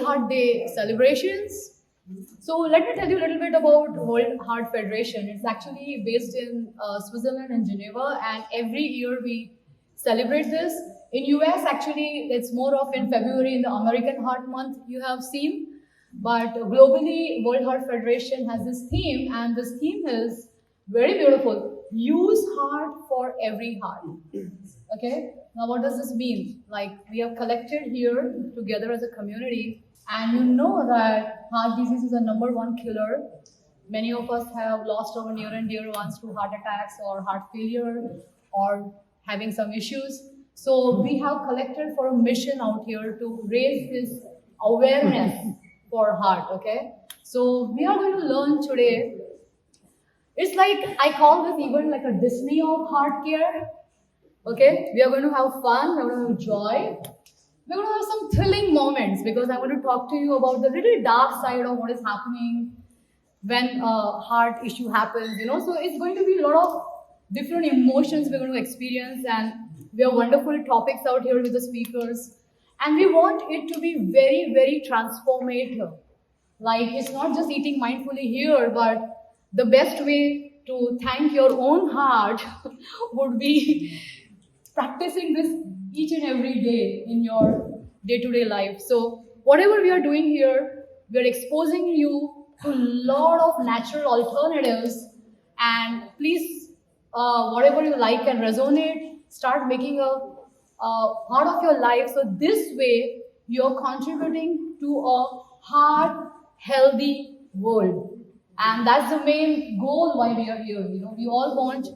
Heart Day celebrations. So let me tell you a little bit about World Heart Federation. It's actually based in Switzerland and Geneva, and every year we celebrate this. In US, actually, it's more of in February in the American Heart Month you have seen. But globally, World Heart Federation has this theme, and this theme is very beautiful. Use heart for every heart. Okay? Now, what does this mean? Like, we have collected here together as a community, and you know that heart disease is the #1 killer. Many of us have lost our near and dear ones to heart attacks or heart failure or having some issues. So we have collected for a mission out here to raise this awareness for heart, okay? So we are going to learn today. It's like, I call this even like a Disney of heart care, okay? We are going to have fun, we're going to have joy. We're going to have some thrilling moments because I want to talk to you about the little dark side of what is happening when a heart issue happens, you know? So it's going to be a lot of different emotions we're going to experience, and we have wonderful topics out here with the speakers. And we want it to be very, very transformative. Like, it's not just eating mindfully here, but the best way to thank your own heart would be practicing this each and every day in your day-to-day life. So whatever we are doing here, we are exposing you to a lot of natural alternatives. And please, whatever you like and resonate, start making a part of your life. So this way, you're contributing to a heart healthy world. And that's the main goal why we are here. You know, we all want,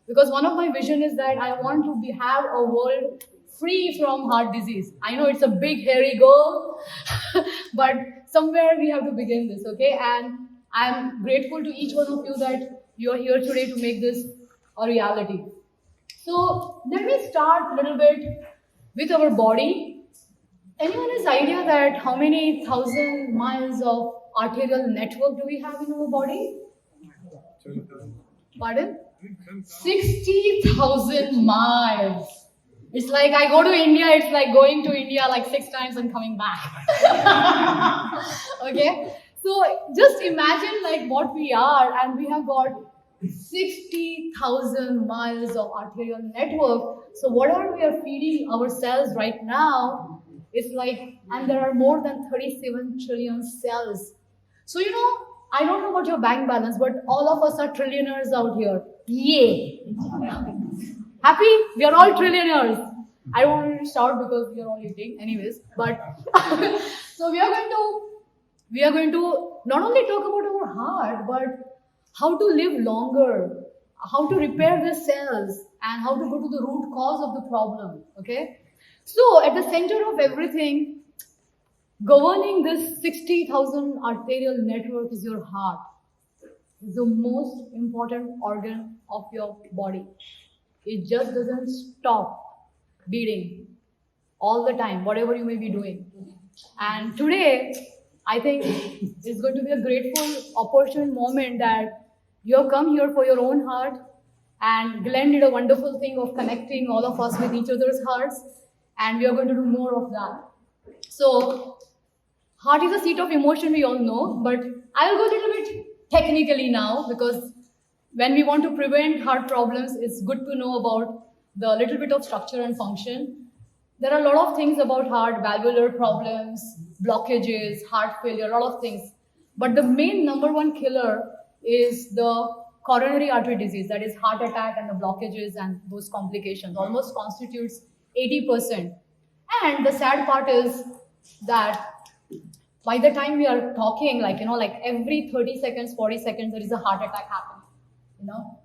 because one of my vision is that I want to have a world free from heart disease. I know it's a big, hairy goal, but somewhere we have to begin this, okay? And I'm grateful to each one of you that you're here today to make this a reality. So let me start a little bit with our body. Anyone has idea that how many thousand miles of arterial network do we have in our body? Pardon? 60,000 miles. It's like I go to India, it's like going to India like 6 times and coming back. Okay? So just imagine like what we are, and we have got 60,000 miles of arterial network. So whatever we are feeding ourselves right now is like, and there are more than 37 trillion cells. So, you know, I don't know about your bank balance, but all of us are trillionaires out here. Yay! Happy? We are all trillionaires. I don't want to shout because we are all eating anyways, but so we are going to not only talk about our heart, but how to live longer, how to repair the cells, and how to go to the root cause of the problem, okay? So at the center of everything, governing this 60,000 arterial network is your heart. It's the most important organ of your body. It just doesn't stop beating all the time, whatever you may be doing. And today, I think it's going to be a grateful, opportune moment that you have come here for your own heart, and Glenn did a wonderful thing of connecting all of us with each other's hearts, and we are going to do more of that. So, heart is a seat of emotion, we all know, but I'll go a little bit technically now, because when we want to prevent heart problems, it's good to know about the little bit of structure and function. There are a lot of things about heart, valvular problems, blockages, heart failure, a lot of things. But the main #1 killer is the coronary artery disease, that is heart attack and the blockages and those complications, almost constitutes 80%. And the sad part is that by the time we are talking, like, you know, like every 30 seconds, 40 seconds, there is a heart attack happening, you know.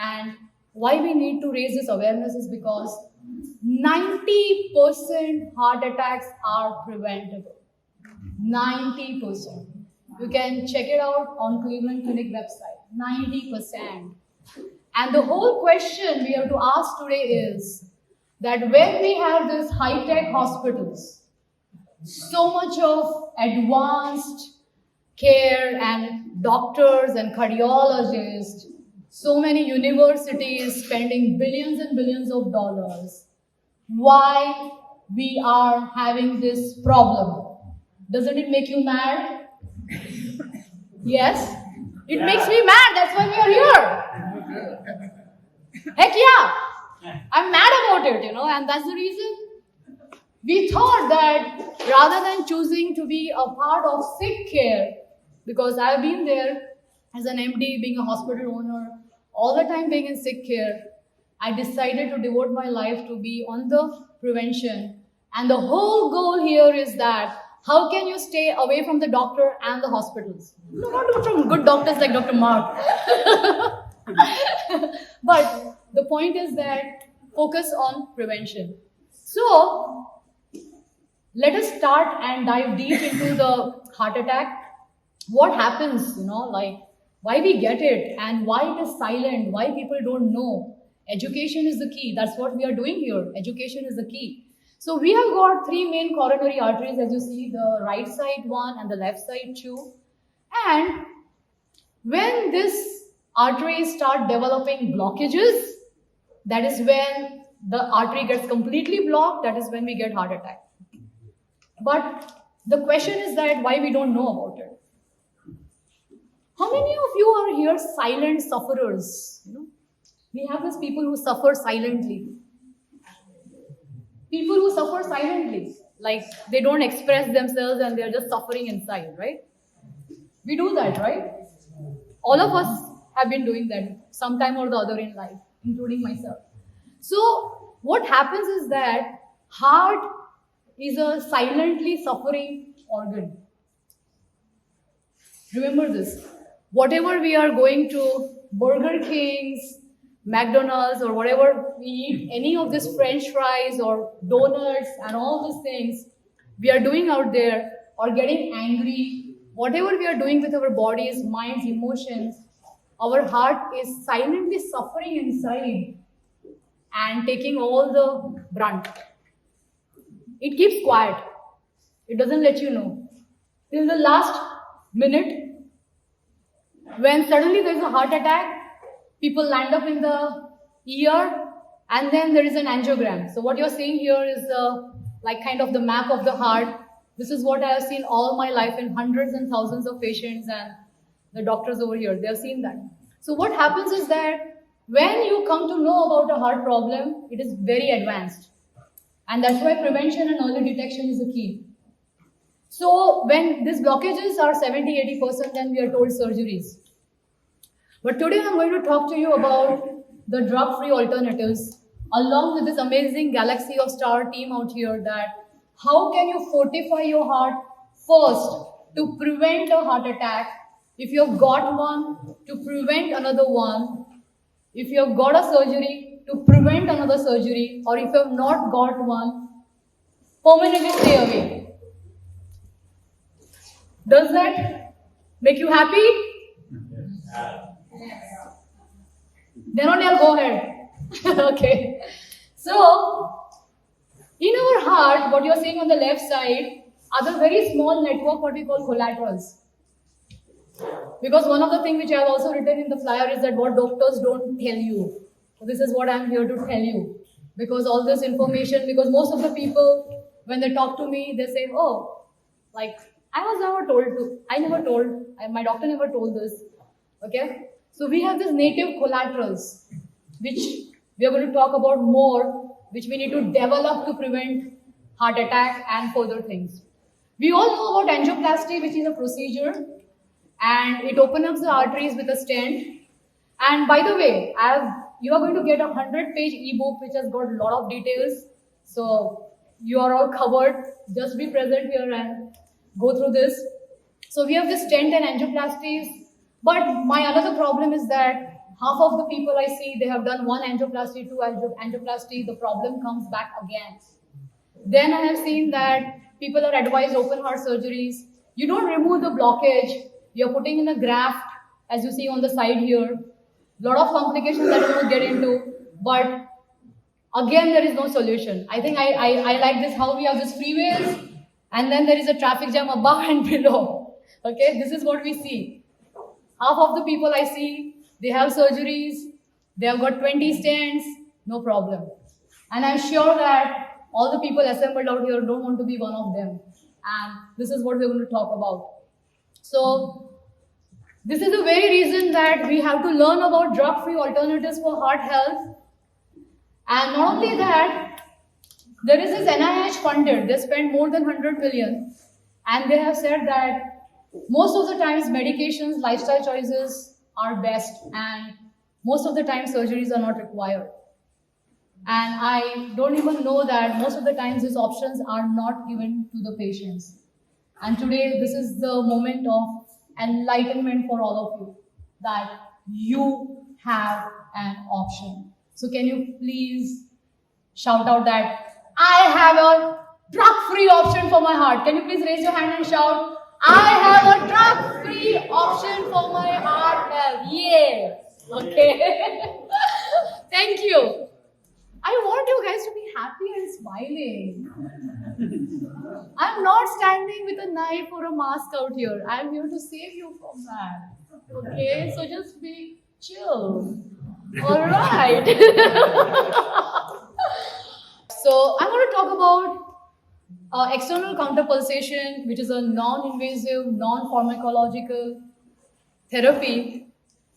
And why we need to raise this awareness is because 90% heart attacks are preventable. 90%. You can check it out on Cleveland Clinic website. 90%. And the whole question we have to ask today is that when we have these high-tech hospitals, so much of advanced care and doctors and cardiologists, so many universities spending billions and billions of dollars, why we are having this problem? Doesn't it make you mad? Yes? It makes me mad. That's why we are here. Heck yeah. I'm mad about it, and that's the reason. We thought that rather than choosing to be a part of sick care, because I've been there as an MD, being a hospital owner, all the time being in sick care, I decided to devote my life to be on the prevention. And the whole goal here is that how can you stay away from the doctor and the hospitals? No, not from good doctors like Dr. Mark. But the point is that focus on prevention. So, let us start and dive deep into the heart attack. What happens, why we get it and why it is silent, why people don't know. Education is the key. That's what we are doing here. Education is the key. So we have got three main coronary arteries, as you see, the right side one and the left side two. And when this arteries start developing blockages, that is when the artery gets completely blocked. That is when we get heart attack. But the question is that why we don't know about it. How many of you are here silent sufferers? We have these people who suffer silently. People who suffer silently, like they don't express themselves and they're just suffering inside, right? We do that, right? All of us have been doing that sometime or the other in life, including myself. So what happens is that heart is a silently suffering organ. Remember this. Whatever we are going to Burger King's, McDonald's or whatever we eat, any of these French fries or donuts and all these things we are doing out there, or getting angry, whatever we are doing with our bodies, minds, emotions, our heart is silently suffering inside and taking all the brunt. It keeps quiet. It doesn't let you know. Till the last minute, when suddenly there is a heart attack, people land up in the ER, and then there is an angiogram. So what you're seeing here is like kind of the map of the heart. This is what I have seen all my life in hundreds and thousands of patients, and the doctors over here, they have seen that. So what happens is that when you come to know about a heart problem, it is very advanced. And that's why prevention and early detection is the key. So when these blockages are 70-80%, then we are told surgeries. But today I'm going to talk to you about the drug-free alternatives, along with this amazing galaxy of star team out here, that how can you fortify your heart first to prevent a heart attack, if you have got one, to prevent another one, if you have got a surgery, to prevent another surgery, or if you have not got one, permanently stay away. Does that make you happy? Then only I'll go ahead. Okay. So, in our heart, what you're seeing on the left side are the very small network, what we call collaterals. Because one of the things which I have also written in the flyer is that what doctors don't tell you. So this is what I'm here to tell you. Because all this information, because most of the people, when they talk to me, they say, oh, like, I was never told to. I never told. My doctor never told this. Okay? So we have these native collaterals, which we are going to talk about more, which we need to develop to prevent heart attack and further things. We all know about angioplasty, which is a procedure, and it opens up the arteries with a stent. And by the way, you are going to get a 100-page ebook which has got a lot of details. So you are all covered. Just be present here and go through this. So we have this stent and angioplasties. But my another problem is that half of the people I see, they have done one angioplasty, two angioplasty, the problem comes back again. Then I have seen that people are advised open heart surgeries. You don't remove the blockage. You're putting in a graft, as you see on the side here. A lot of complications that I won't get into. But again, there is no solution. I think I like this, how we have these freeways, and then there is a traffic jam above and below. Okay, this is what we see. Half of the people I see, they have surgeries, they have got 20 stents, no problem. And I'm sure that all the people assembled out here don't want to be one of them. and this is what we're going to talk about. So, this is the very reason that we have to learn about drug-free alternatives for heart health. And not only that, there is this NIH funded, they spent more than 100 million, and they have said that most of the times medications, lifestyle choices are best, and most of the time surgeries are not required. And I don't even know that most of the times these options are not given to the patients. And today, this is the moment of enlightenment for all of you, that you have an option. So can you please shout out that I have a drug-free option for my heart? Can you please raise your hand and shout, I have a drug-free option for my heart health? Yeah. Okay. Thank you. I want you guys to be happy and smiling. I'm not standing with a knife or a mask out here. I'm here to save you from that. Okay, so just be chill. All right. So I'm going to talk about external counterpulsation, which is a non-invasive, non-pharmacological therapy,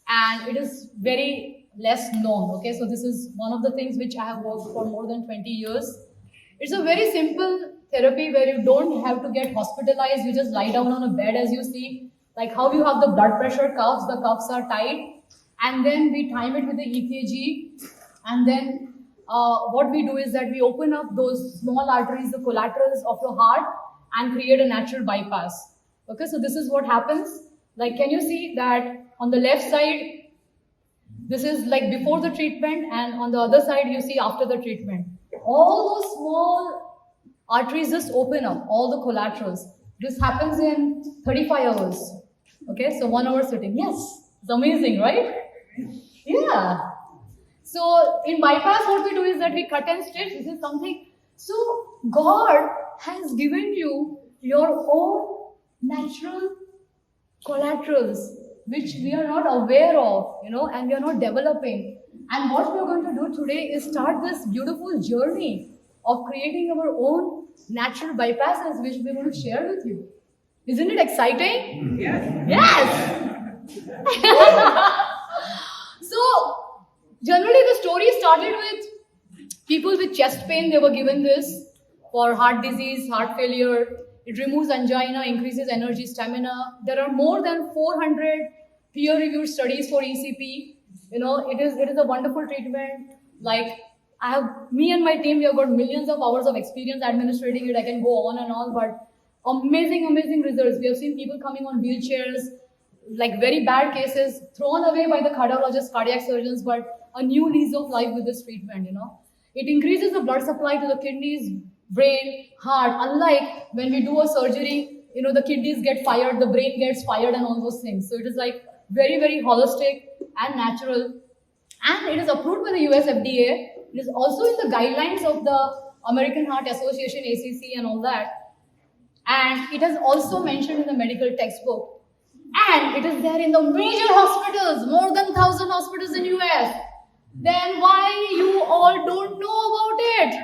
and it is very less known. Okay, so this is one of the things which I have worked for more than 20 years. It's a very simple therapy where you don't have to get hospitalized. You just lie down on a bed, as you see, like how you have the blood pressure cuffs. The cuffs are tight, and then we time it with the EKG, and then what we do is that we open up those small arteries, the collaterals of your heart, and create a natural bypass. Okay, so this is what happens. Like, can you see that on the left side, this is like before the treatment, and on the other side, you see after the treatment. All those small arteries just open up, all the collaterals. This happens in 35 hours. Okay, so 1 hour sitting. Yes, it's amazing, right? Yeah. So in bypass, what we do is that we cut and stitch. This is something. So God has given you your own natural collaterals, which we are not aware of, and we are not developing. And what we are going to do today is start this beautiful journey of creating our own natural bypasses, which we are going to share with you. Isn't it exciting? Yes. Yes. So, generally the story started with people with chest pain. They were given this for heart disease, heart failure. It removes angina, increases energy, stamina. There are more than 400 peer-reviewed studies for ECP. It is a wonderful treatment. Like, me and my team, we have got millions of hours of experience administrating it. I can go on and on, but amazing results. We have seen people coming on wheelchairs, like very bad cases, thrown away by the cardiologists, cardiac surgeons, but a new lease of life with this treatment. It increases the blood supply to the kidneys, brain, heart. Unlike when we do a surgery, the kidneys get fired, the brain gets fired, and all those things. So it is like very holistic and natural, and it is approved by the US FDA. It is also in the guidelines of the American Heart Association, ACC, and all that. And it is also mentioned in the medical textbook. And it is there in the major hospitals, more than 1,000 hospitals in US. Then why you all don't know about it?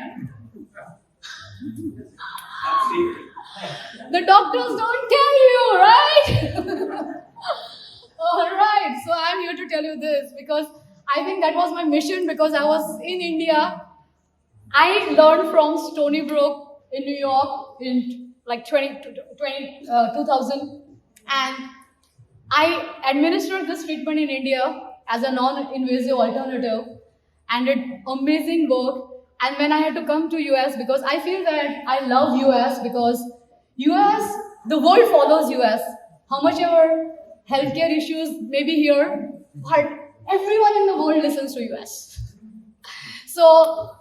The doctors don't tell you, right? All right, so I'm here to tell you this because I think that was my mission, because I was in India. I learned from Stony Brook in New York in like 2000, and I administered this treatment in India as a non-invasive alternative, and did amazing work. And when I had to come to US, because I feel that I love US, because US, the world follows US. How much ever healthcare issues may be here, but everyone in the world listens to US. So,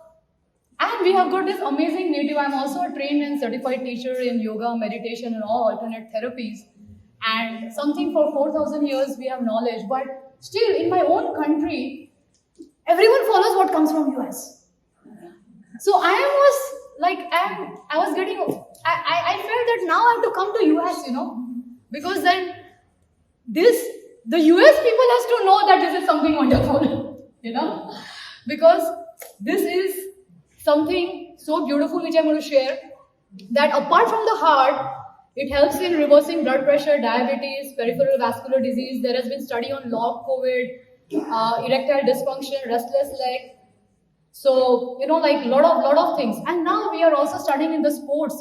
and we have got this amazing native. I'm also a trained and certified teacher in yoga, meditation, and all alternate therapies. And something for 4,000 years we have knowledge, but still in my own country, everyone follows what comes from US. So I felt that now I have to come to US, because then the US people has to know that this is something wonderful, because this is something so beautiful which I'm going to share. that apart from the heart, it helps in reversing blood pressure, diabetes, peripheral vascular disease. There has been study on long COVID, erectile dysfunction, restless leg. So, like lot of things. And now we are also studying in the sports.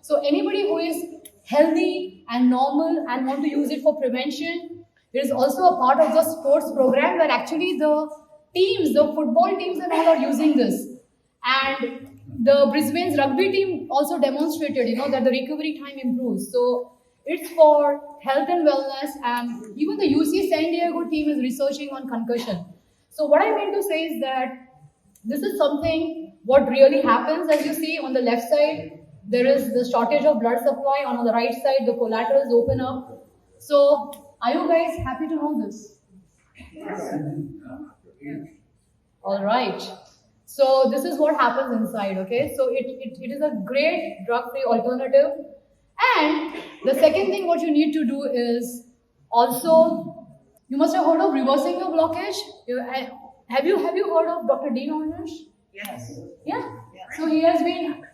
So anybody who is healthy and normal and want to use it for prevention, it is also a part of the sports program where actually the teams, the football teams and all are using this. And the Brisbane's rugby team also demonstrated, that the recovery time improves. So it's for health and wellness, and even the UC San Diego team is researching on concussion. So what I mean to say is that this is something what really happens. As you see on the left side, there is the shortage of blood supply. On the right side, the collaterals open up. So are you guys happy to know this? All right. So this is what happens inside, okay? So it is a great drug-free alternative. And the second thing what you need to do is also, you must have heard of reversing your blockage. Have you heard of Dr. Dean Ornish? Yes. Yeah? So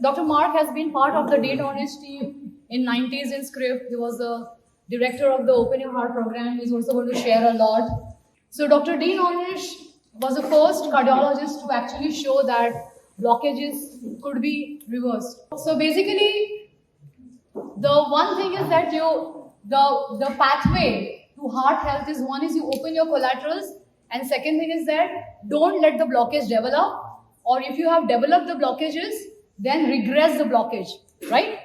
Dr. Mark has been part of the Dean Ornish team in 90s in Script. He was the director of the Open Your Heart program. He's also going to share a lot. So Dr. Dean Ornish was the first cardiologist to actually show that blockages could be reversed. So basically, the one thing is that the pathway to heart health is, one is you open your collaterals, and second thing is that don't let the blockage develop, or if you have developed the blockages, then regress the blockage, right?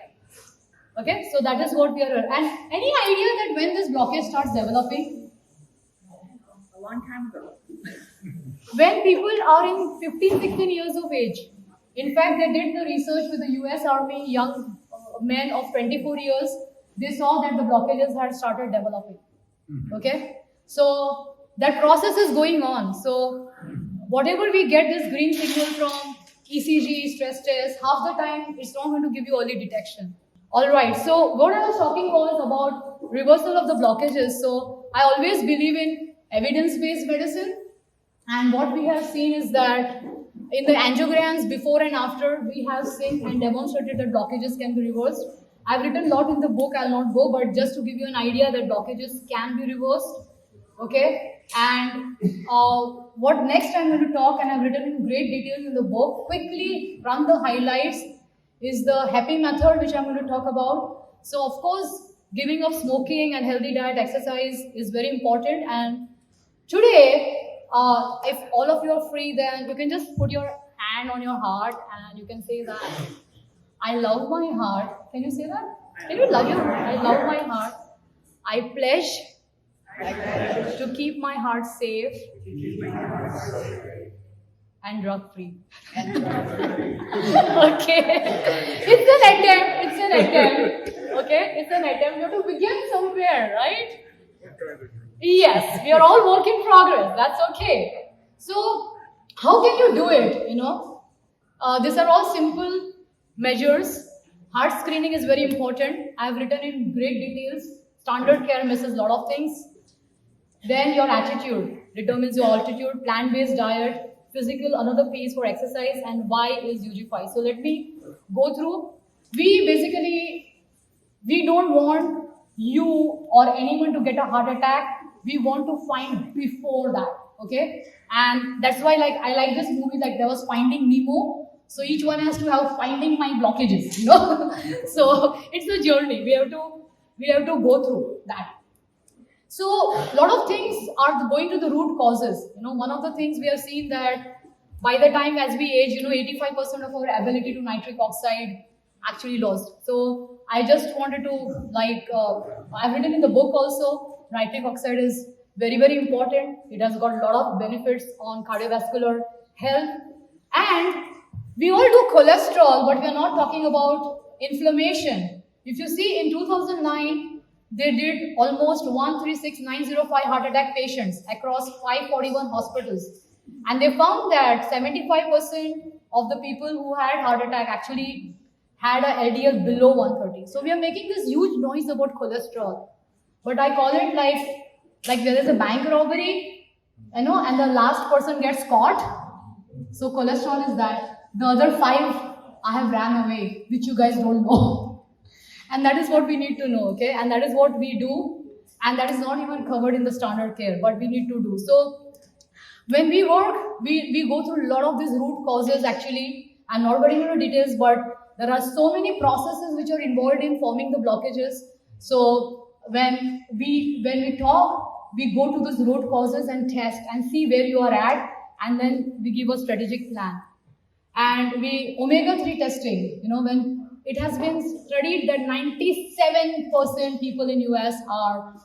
Okay, so that is what we are. And any idea that when this blockage starts developing? A long time ago. When people are in 15, 16 years of age. In fact, they did the research with the US Army, young men of 24 years. They saw that the blockages had started developing. Okay? So, that process is going on. So, whatever we get this green signal from ECG, stress test, half the time it's not going to give you early detection. Alright, so what I was talking was about reversal of the blockages. So, I always believe in evidence-based medicine. And what we have seen is that in the angiograms before and after, we have seen and demonstrated that blockages can be reversed. I've written a lot in the book, I'll not go, but just to give you an idea that blockages can be reversed. Okay? And what next I'm going to talk, and I've written in great detail in the book, quickly run the highlights, is the happy method, which I'm going to talk about. So, of course, giving up smoking and healthy diet, exercise is very important. And today, if all of you are free, then you can just put your hand on your heart and you can say that, I love my heart. Can you say that? Can you love your heart? I love my heart. I pledge to keep my heart safe and drug free. Okay. It's an attempt. Okay? It's an attempt. You have to begin somewhere, right? Yes, we are all work in progress. That's okay. So, how can you do it? These are all simple measures. Heart screening is very important. I have written in great details. Standard care misses a lot of things. Then your attitude determines your altitude. Plant-based diet, physical, another piece for exercise, and why is UG5. So let me go through. We don't want you or anyone to get a heart attack. We want to find before that, okay? And that's why I like this movie, there was Finding Nemo. So each one has to have finding my blockages, So it's a journey. We have to go through that. So a lot of things are going to the root causes. One of the things we have seen that by the time as we age, 85% of our ability to nitric oxide actually lost. So I just wanted to I've written in the book also, nitric oxide is very, very important. It has got a lot of benefits on cardiovascular health. And we all do cholesterol, but we are not talking about inflammation. If you see in 2009, they did almost 136,905 heart attack patients across 541 hospitals. And they found that 75% of the people who had heart attack actually had a LDL below 130. So we are making this huge noise about cholesterol. But I call it like there is a bank robbery, and the last person gets caught. So cholesterol is that. The other 5 I have ran away, which you guys don't know. And that is what we need to know, okay? And that is what we do. And that is not even covered in the standard care, but we need to do. So when we work, we go through a lot of these root causes actually. I'm not getting into details, but there are so many processes which are involved in forming the blockages. So when we talk, we go to those root causes and test and see where you are at, and then we give a strategic plan. And we omega-3 testing, when it has been studied that 97% people in US are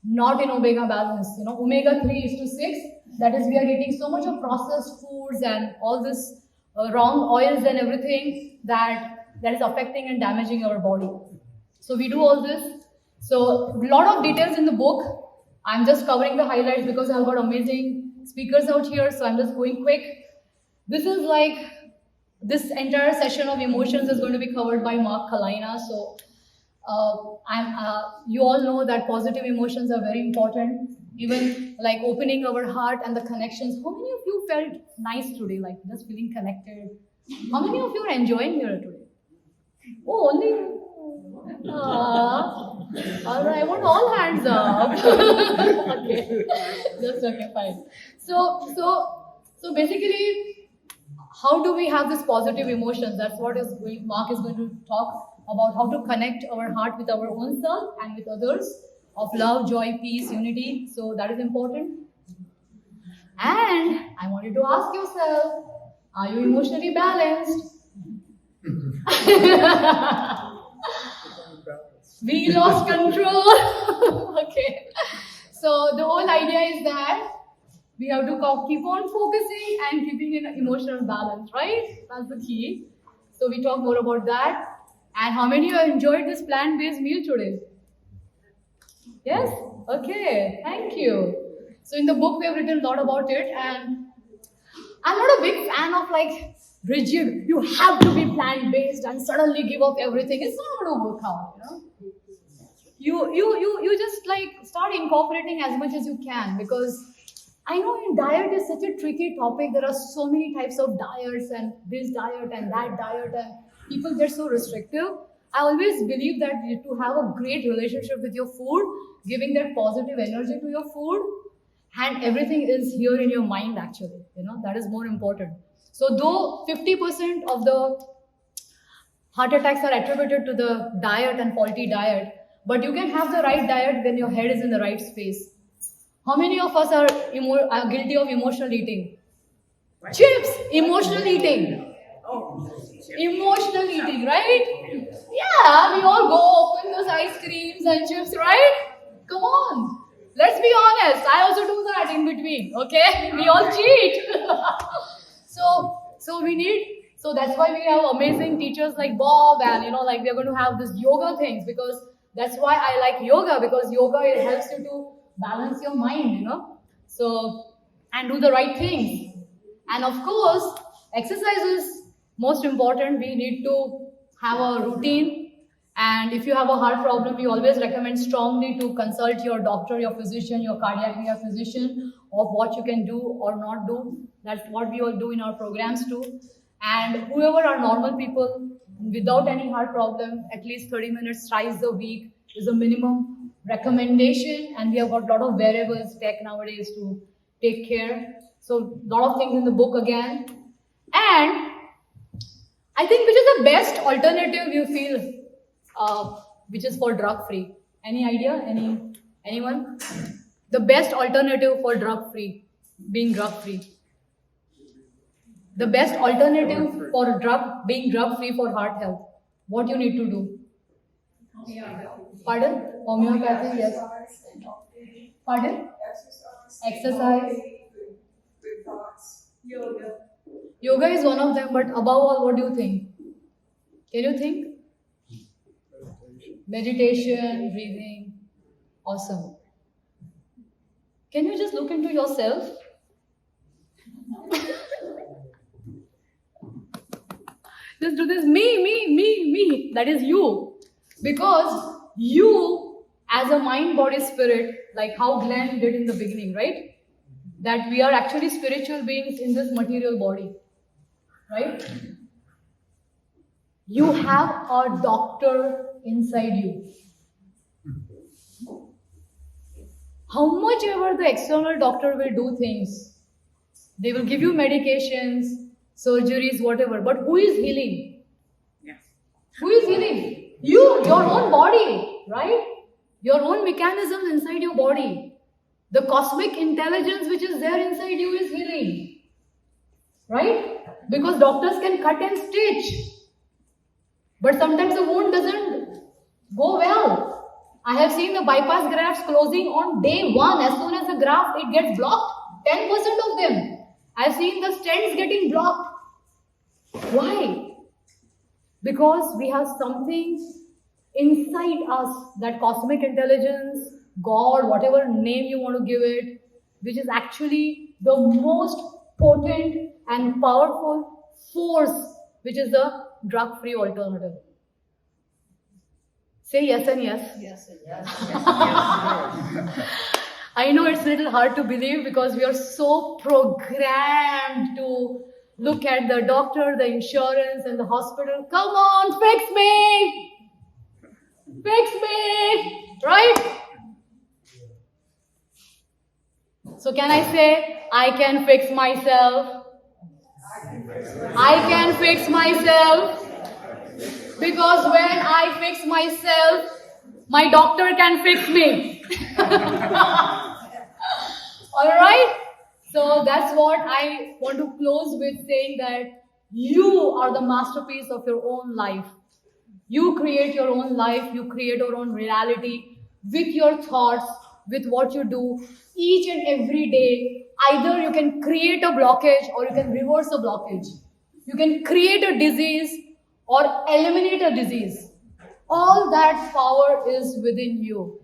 not in omega balance. Omega-3 is to 6. That is, we are getting so much of processed foods and all this wrong oils and everything that is affecting and damaging our body. So we do all this. So a lot of details in the book. I'm just covering the highlights because I've got amazing speakers out here. So I'm just going quick. This is like, this entire session of emotions is going to be covered by Mark Kalina. So you all know that positive emotions are very important. Even like opening our heart and the connections. How many of you felt nice today, like just feeling connected? How many of you are enjoying here today? Oh, only. All right, I want all hands up. Okay, just okay, fine. So basically, how do we have this positive emotions? That's what Mark is going to talk about, how to connect our heart with our own self and with others, of love, joy, peace, unity. So that is important. And I wanted to ask yourself, are you emotionally balanced? We lost control. Okay. So the whole idea is that we have to keep on focusing and keeping an emotional balance, right? That's the key. So we talk more about that. And how many of you enjoyed this plant-based meal today? Yes? Okay. Thank you. So in the book, we have written a lot about it. And I'm not a big fan of like rigid, you have to be plant-based and suddenly give up everything. It's not going to work out, You just like start incorporating as much as you can, because I know in diet is such a tricky topic. There are so many types of diets and this diet and that diet, and people get so restrictive. I always believe that to have a great relationship with your food, giving that positive energy to your food, and everything is here in your mind actually, that is more important. So though 50% of the heart attacks are attributed to the diet and faulty diet, but you can have the right diet when your head is in the right space. How many of us are guilty of emotional eating? Chips, emotional eating. Emotional eating, right? Yeah, we all go open those ice creams and chips, right? Come on. Let's be honest. I also do that in between, okay? We all cheat. So that's why we have amazing teachers like Bob, and we are going to have this yoga things, because that's why I like yoga, because yoga, it helps you to balance your mind, so, and do the right things. And of course, exercise is most important. We need to have a routine, and if you have a heart problem, we always recommend strongly to consult your doctor, your physician, your cardiac care physician, of what you can do or not do. That's what we all do in our programs too. And whoever are normal people without any heart problem, at least 30 minutes thrice a week is a minimum recommendation. And we have got a lot of variables, tech nowadays to take care. So a lot of things in the book again. And I think which is the best alternative you feel, which is for drug-free? Any idea? Anyone? The best alternative for drug-free, being drug-free. The best alternative for being drug-free for heart health. What you need to do? Pardon? Homeopathy, yes. Pardon? Exercise. Good thoughts. Yoga. Yoga is one of them, but above all, what do you think? Can you think? Meditation, breathing. Awesome. Can you just look into yourself? Just do this. Me. That is you. Because you, as a mind, body, spirit, like how Glenn did in the beginning, right? That we are actually spiritual beings in this material body. Right? You have a doctor inside you. How much ever the external doctor will do things, they will give you medications, surgeries, whatever, but who is healing? Yes. Who is healing? You, your own body, right? Your own mechanisms inside your body. The cosmic intelligence which is there inside you is healing. Right? Because doctors can cut and stitch. But sometimes the wound doesn't go well. I have seen the bypass grafts closing on day one. As soon as the graft it gets blocked, 10% of them. I've seen the stents getting blocked. Why? Because we have something inside us, that cosmic intelligence, God, whatever name you want to give it, which is actually the most potent and powerful force, which is the drug-free alternative. Say yes and yes. Yes. Yes. I know it's a little hard to believe because we are so programmed to look at the doctor, the insurance, and the hospital. Come on, fix me! Fix me! Right? So can I say, I can fix myself? I can fix myself. Because when I fix myself, my doctor can fix me. Alright? So that's what I want to close with, saying that you are the masterpiece of your own life. You create your own life, you create your own reality with your thoughts, with what you do each and every day. Either you can create a blockage or you can reverse a blockage. You can create a disease or eliminate a disease. All that power is within you.